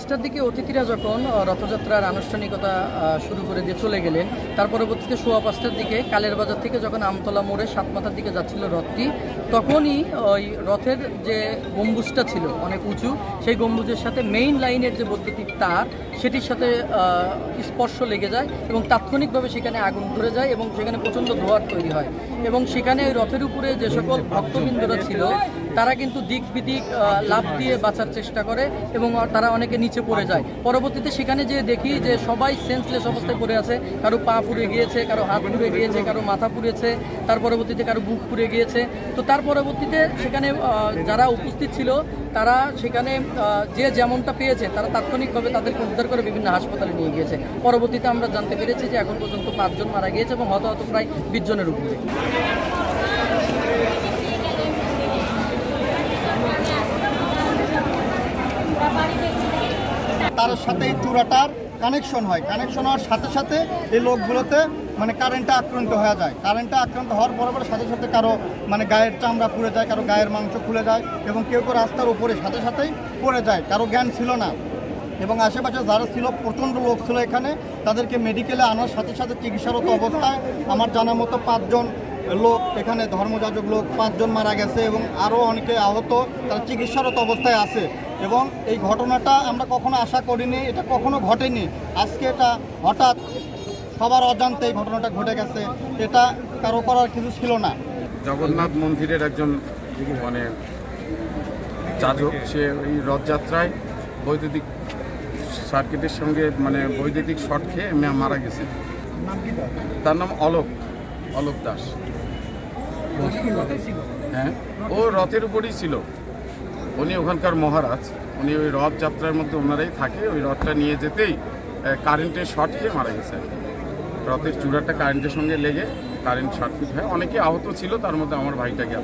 5টার দিকে অতিথিরা যখন রথযাত্রার আনুষ্ঠানিকতা শুরু করে দিয়ে চলে গেলেন, তার পরবর্তীতে 5:15টার দিকে কালের বাজার থেকে যখন আমতলা মোড়ে সাতমাথার দিকে যাচ্ছিল রথটি, তখনই ওই রথের যে গম্বুজটা ছিল অনেক উঁচু, সেই গম্বুজের সাথে মেইন লাইনের যে বৈদ্যুতিক তার সেটির সাথে স্পর্শ লেগে যায় এবং তাৎক্ষণিকভাবে সেখানে আগুন ধরে যায় এবং সেখানে প্রচণ্ড ধোঁয়ার তৈরি হয়। এবং সেখানে ওই রথের উপরে যে সকল ভক্তবৃন্দরা ছিল তারা কিন্তু দিক বিদিক লাফ দিয়ে বাঁচার চেষ্টা করে এবং তারা অনেকে নিচে পড়ে যায়। পরবর্তীতে সেখানে যে দেখি যে সবাই সেন্সলেস অবস্থায় পড়ে আছে, কারো পা পুড়ে গিয়েছে, কারো হাত পুড়ে গিয়েছে, কারো মাথা পুড়েছে, তার পরবর্তীতে কারো বুক পুড়ে গিয়েছে। তো তার পরবর্তীতে সেখানে যারা উপস্থিত ছিল তারা সেখানে যে যেমনটা পেয়েছে তারা তাৎক্ষণিকভাবে তাদেরকে উদ্ধার করে বিভিন্ন হাসপাতালে নিয়ে গিয়েছে। পরবর্তীতে আমরা জানতে পেরেছি যে এখন পর্যন্ত 5 জন মারা গিয়েছে এবং হতাহত প্রায় 20 জনের উপরে। তার সাথে এই চূড়াটার কানেকশন হয়, কানেকশন হওয়ার সাথে সাথে এই লোকগুলোতে মানে কারেন্টে আক্রান্ত হয়ে যায়। কারেন্টে আক্রান্ত হওয়ার পরে সাথে সাথে কারো মানে গায়ের চামড়া পুড়ে যায়, কারো গায়ের মাংস খুলে যায় এবং কেউ কেউ রাস্তার উপরে সাথে সাথেই পড়ে যায়, কারো জ্ঞান ছিল না। এবং আশেপাশে যারা ছিল প্রচণ্ড লোক ছিল এখানে, তাদেরকে মেডিকেলে আনার সাথে সাথে চিকিৎসারত অবস্থায় আমার জানা মতো 5 জন লোক এখানে ধর্মযাজক লোক 5 জন মারা গেছে এবং আরও অনেকে আহত, তারা চিকিৎসারত অবস্থায় আছে। এবং এই ঘটনাটা আমরা কখনো আশা করিনি, এটা কখনো ঘটেনি। আজকে এটা হঠাৎ সবার অজান্তে এই ঘটনাটা ঘটে গেছে, এটা কারো করার কিছু ছিল না। জগন্নাথ মন্দিরের একজন মানে যাজক, সে এই রথযাত্রায় বৈদ্যুতিক সার্কিটের সঙ্গে মানে বৈদ্যুতিক শর্ট খেয়ে মারা গেছে। তার নাম অলোক দাস। হ্যাঁ, ও রথের উপরেই ছিল, উনি ওখানকার মহারাজ, উনি ওই রথযাত্রার মধ্যে ওনারাই থাকে। ওই রথটা নিয়ে যেতেই কারেন্টের শর্ট খেয়ে মারা গেছে। রথের চূড়াটা কারেন্টের সঙ্গে লেগে কারেন্ট শর্টকিট হয়, অনেকে আহত ছিল, তার মধ্যে আমার ভাইটা গেল।